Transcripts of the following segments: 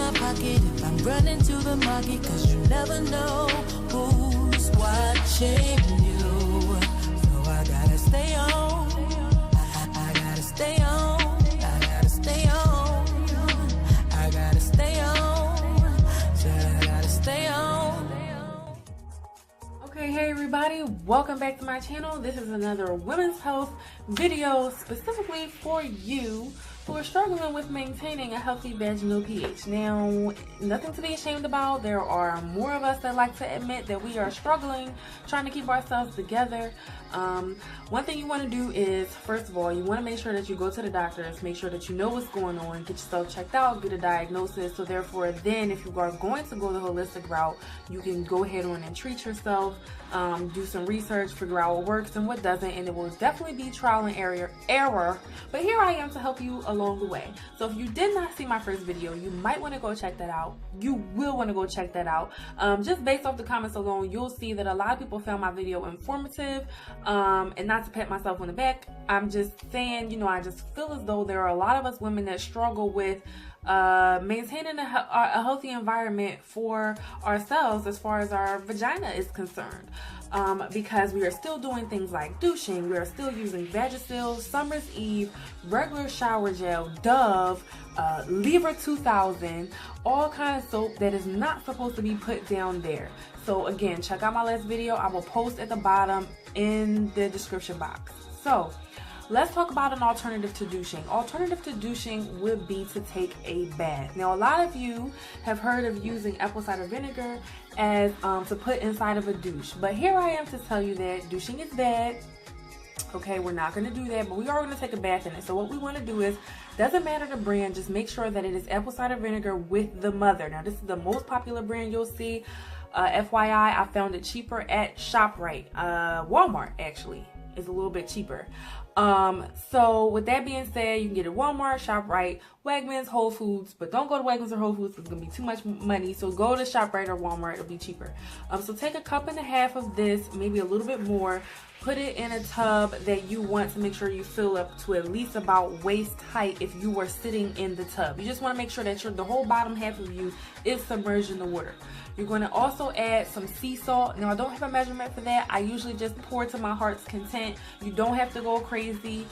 my pocket if I'm running to the market, cause you never know who's watching you. So I gotta stay on. I gotta stay on. I gotta stay on. I gotta stay on. Said I gotta stay on. Okay, hey everybody, welcome back to my channel. This is another women's health video specifically for you who are struggling with maintaining a healthy vaginal pH. Now, nothing to be ashamed about. There are more of us that like to admit that we are struggling, trying to keep ourselves together. One thing you want to do is, first of all, you want to make sure that you go to the doctors, make sure that you know what's going on, get yourself checked out, get a diagnosis, so therefore then if you are going to go the holistic route, you can go ahead on and treat yourself, do some research, figure out what works and what doesn't, and it will definitely be trial and error. But here I am to help you along the way. So if you did not see my first video, you might want to go check that out. You will want to go check that out. Just based off the comments alone, you'll see that a lot of people found my video informative. And not to pat myself on the back, I'm just saying, you know, I just feel as though there are a lot of us women that struggle with maintaining a healthy environment for ourselves as far as our vagina is concerned, because we are still doing things like douching, we are still using Vagisil, Summer's Eve, regular shower gel, Dove, Lever 2000, all kinds of soap that is not supposed to be put down there. So again, check out my last video. I will post at the bottom in the description box. So let's talk about an alternative to douching. Alternative to douching would be to take a bath. Now, a lot of you have heard of using apple cider vinegar as to put inside of a douche, but here I am to tell you that douching is bad. Okay, we're not going to do that, but we are going to take a bath in it. So what we want to do is, doesn't matter the brand, just make sure that it is apple cider vinegar with the mother. Now, this is the most popular brand you'll see. FYI, I found it cheaper at ShopRite. Walmart actually is a little bit cheaper. So with that being said, you can get it at Walmart, ShopRite, Wegmans, Whole Foods, but don't go to Wegmans or Whole Foods. It's gonna be too much money. So go to ShopRite or Walmart, it'll be cheaper. So take 1.5 cups of this, maybe a little bit more. Put it in a tub that you want to make sure you fill up to at least about waist height if you are sitting in the tub. You just want to make sure that the whole bottom half of you is submerged in the water. You're going to also add some sea salt. Now, I don't have a measurement for that. I usually just pour to my heart's content. You don't have to go crazy.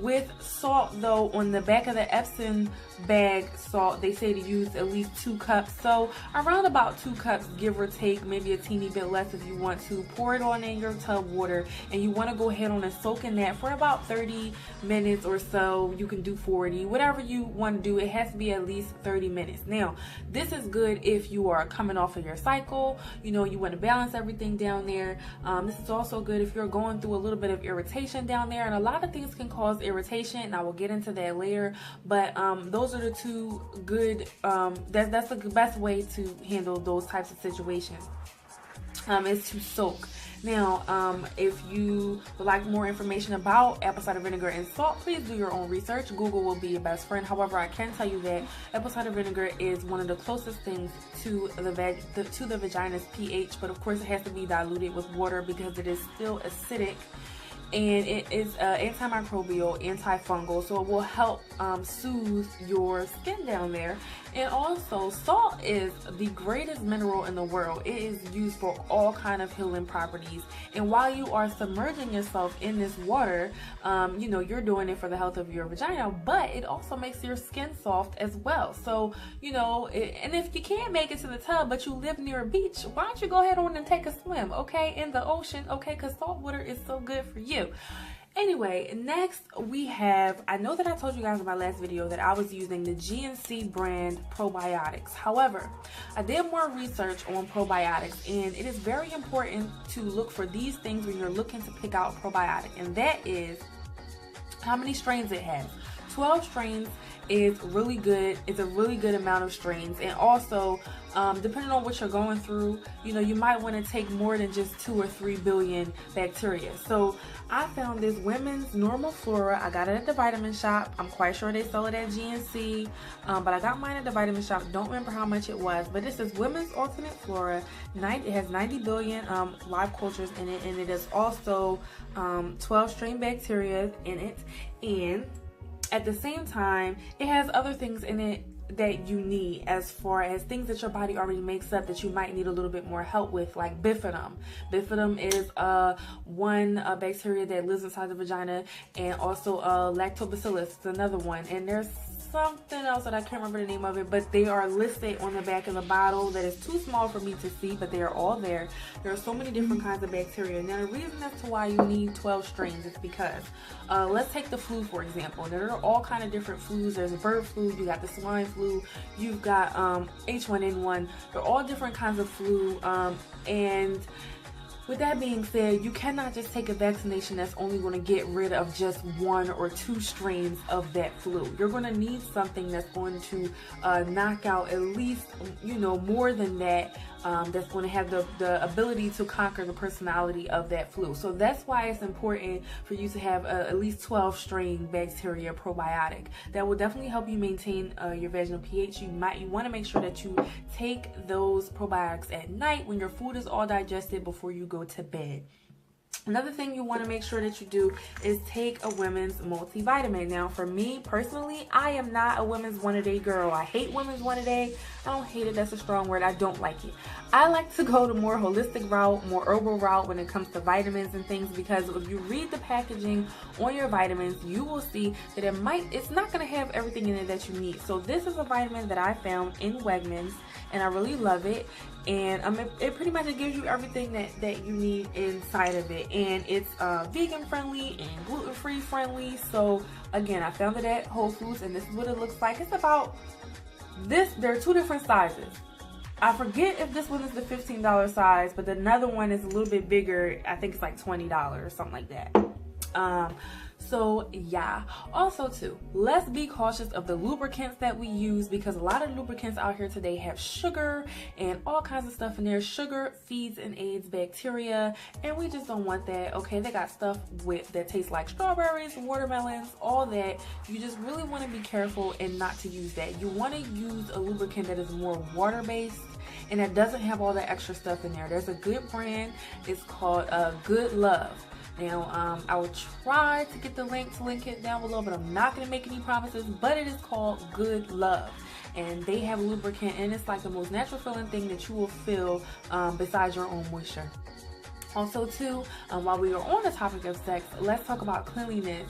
With salt, though, on the back of the Epsom bag salt, they say to use at least 2 cups. So around about 2 cups, give or take, maybe a teeny bit less if you want to. Pour it on in your tub water, and you want to go ahead on and soak in that for about 30 minutes or so. You can do 40, whatever you want to do. It has to be at least 30 minutes. Now, this is good if you are coming off of your cycle, you know, you want to balance everything down there. This is also good if you're going through a little bit of irritation down there, and a lot of things can cause irritation, and I will get into that later, but those are the two good, that's the best way to handle those types of situations, is to soak. Now, if you would like more information about apple cider vinegar and salt, please do your own research. Google will be your best friend. However, I can tell you that apple cider vinegar is one of the closest things to the vagina's pH, but of course it has to be diluted with water because it is still acidic. And it is antimicrobial, antifungal, so it will help soothe your skin down there. And also, salt is the greatest mineral in the world. It is used for all kind of healing properties. And while you are submerging yourself in this water, you know, you're doing it for the health of your vagina, but it also makes your skin soft as well. So, you know, and if you can't make it to the tub, but you live near a beach, why don't you go ahead on and take a swim, okay, in the ocean, okay, because salt water is so good for you. Anyway, next we have, I know that I told you guys in my last video that I was using the GNC brand Probiotics. However, I did more research on probiotics, and it is very important to look for these things when you're looking to pick out a probiotic, and that is how many strains it has. 12 strains is really good. It's a really good amount of strains, and also depending on what you're going through, you know, you might want to take more than just 2 or 3 billion bacteria. So I found this women's normal flora. I got it at the vitamin shop. I'm quite sure they sell it at GNC, but I got mine at the vitamin shop. Don't remember how much it was, but this is women's alternate flora. It has 90 billion live cultures in it, and it is also 12 strain bacteria in it, and at the same time, it has other things in it that you need as far as things that your body already makes up that you might need a little bit more help with, like bifidum. Bifidum is one bacteria that lives inside the vagina, and also lactobacillus is another one, and there's something else that I can't remember the name of it, but they are listed on the back of the bottle that is too small for me to see, but they are all there. There are so many different kinds of bacteria. Now the reason as to why you need 12 strains is because let's take the flu for example. There are all kind of different flus. There's a bird flu, you got the swine flu, you've got H1N1. They're all different kinds of flu, and with that being said, you cannot just take a vaccination that's only going to get rid of just 1 or 2 strains of that flu. You're going to need something that's going to knock out at least, more than that, that's going to have the ability to conquer the personality of that flu. So that's why it's important for you to have at least 12 strain bacteria probiotic. That will definitely help you maintain your vaginal pH. You want to make sure that you take those probiotics at night when your food is all digested before you go to bed. Another thing you want to make sure that you do is take a women's multivitamin. Now, for me personally, I am not a women's one-a-day girl. I hate women's one-a-day. I don't hate it, that's a strong word. I don't like it. I like to go the more holistic route, more herbal route when it comes to vitamins and things, because if you read the packaging on your vitamins, you will see that it's not going to have everything in it that you need. So this is a vitamin that I found in Wegmans, and I really love it. And it pretty much gives you everything that you need inside of it, and it's vegan friendly and gluten-free friendly. So again, I found it at Whole Foods, and this is what it looks like. It's about this. There are 2 different sizes. I forget if this one is the $15 size, but another one is a little bit bigger. I think it's like $20 or something like that. So yeah, also too, let's be cautious of the lubricants that we use, because a lot of lubricants out here today have sugar and all kinds of stuff in there. Sugar feeds and aids bacteria, and we just don't want that. Okay, they got stuff that tastes like strawberries, watermelons, all that. You just really want to be careful and not to use that. You want to use a lubricant that is more water-based and that doesn't have all that extra stuff in there. There's a good brand. It's called Good Love. Now, I will try to get the link to link it down below, but I'm not going to make any promises, but it is called Good Love. And they have a lubricant, and it's like the most natural feeling thing that you will feel besides your own moisture. Also too, while we are on the topic of sex, let's talk about cleanliness.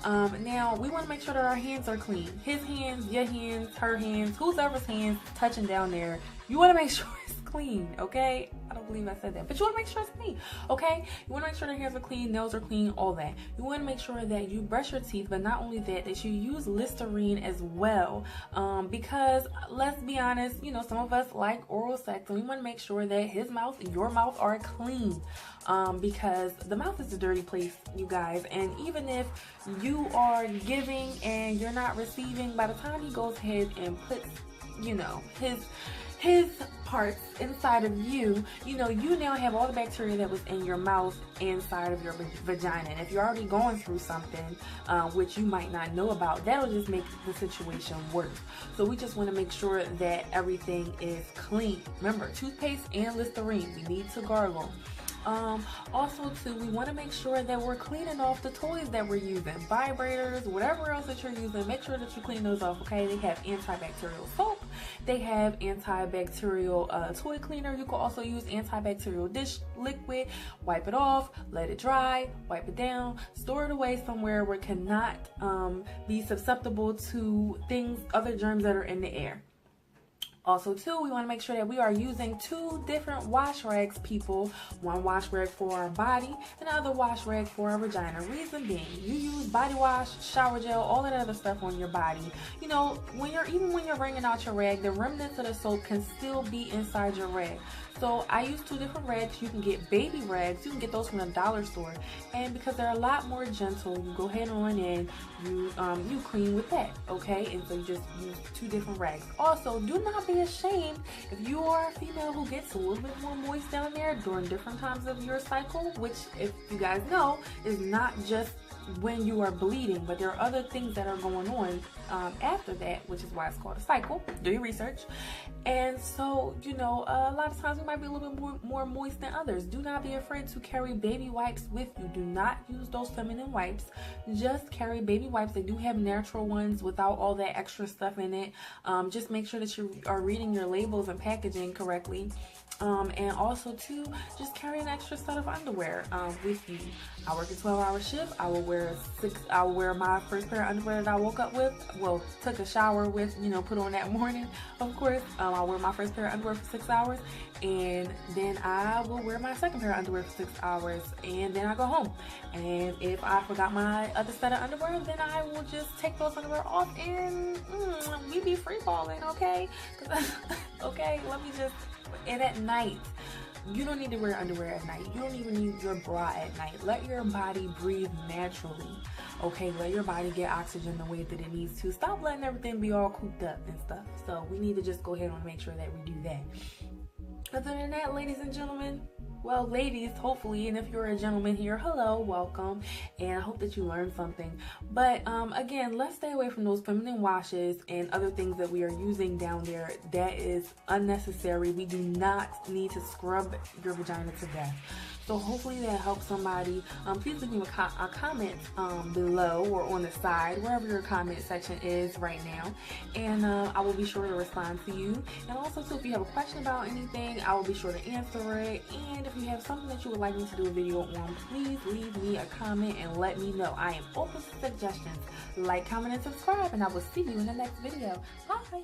Now, we want to make sure that our hands are clean. His hands, your hands, her hands, whoever's hands touching down there. You want to make sure it's clean, okay? I don't believe I said that, but you want to make sure it's clean, okay? You want to make sure that hands are clean, nails are clean, all that. You want to make sure that you brush your teeth, but not only that you use Listerine as well, because let's be honest, some of us like oral sex, and we want to make sure that his mouth and your mouth are clean, because the mouth is a dirty place, you guys. And even if you are giving and you're not receiving, by the time he goes ahead and puts, his parts inside of you, you now have all the bacteria that was in your mouth inside of your vagina. And if you're already going through something, which you might not know about, that'll just make the situation worse. So we just want to make sure that everything is clean. Remember, toothpaste and Listerine, we need to gargle. Also too, we want to make sure that we're cleaning off the toys that we're using, vibrators, whatever else that you're using. Make sure that you clean those off, okay? They have antibacterial soap, they have antibacterial toy cleaner. You can also use antibacterial dish liquid. Wipe it off, let it dry, wipe it down, store it away somewhere where it cannot be susceptible to things, other germs that are in the air. Also too, we want to make sure that we are using 2 different wash rags, people. One wash rag for our body, and another wash rag for our vagina. Reason being, you use body wash, shower gel, all that other stuff on your body. Even when you're wringing out your rag, the remnants of the soap can still be inside your rag. So I use 2 different rags. You can get baby rags. You can get those from the dollar store. And because they're a lot more gentle, you go ahead and run in, you clean with that, okay? And so you just use 2 different rags. Also, do not be ashamed if you are a female who gets a little bit more moist down there during different times of your cycle, which, if you guys know, is not just when you are bleeding, but there are other things that are going on after that, which is why it's called a cycle. Do your research. And so, you know, a lot of times we might be a little bit more moist than others. Do not be afraid to carry baby wipes with you. Do not use those feminine wipes. Just carry baby wipes. They do have natural ones without all that extra stuff in it. Just make sure that you are reading your labels and packaging correctly. And also too, just carry an extra set of underwear with you. I work a 12-hour shift. I will wear my first pair of underwear that I woke up with, well, took a shower with, you know, put on that morning, of course. I'll wear my first pair of underwear for 6 hours, and then I will wear my second pair of underwear for 6 hours, and then I go home. And if I forgot my other set of underwear, then I will just take those underwear off and we be free falling, okay? Okay, let me just. And at night, you don't need to wear underwear at night. You don't even need your bra at night. Let your body breathe naturally. Okay, let your body get oxygen the way that it needs to. Stop letting everything be all cooped up and stuff. So we need to just go ahead and make sure that we do that. Other than that, ladies and gentlemen, well, ladies, hopefully, and if you're a gentleman here, hello, welcome, and I hope that you learned something. But again, let's stay away from those feminine washes and other things that we are using down there. That is unnecessary. We do not need to scrub your vagina to death. So hopefully that helps somebody. Please leave me a comment below or on the side, wherever your comment section is right now, and I will be sure to respond to you. And also too, if you have a question about anything, I will be sure to answer it. And if you have something that you would like me to do a video on, please leave me a comment and let me know. I am open to suggestions. Like, comment, and subscribe, and I will see you in the next video. Bye.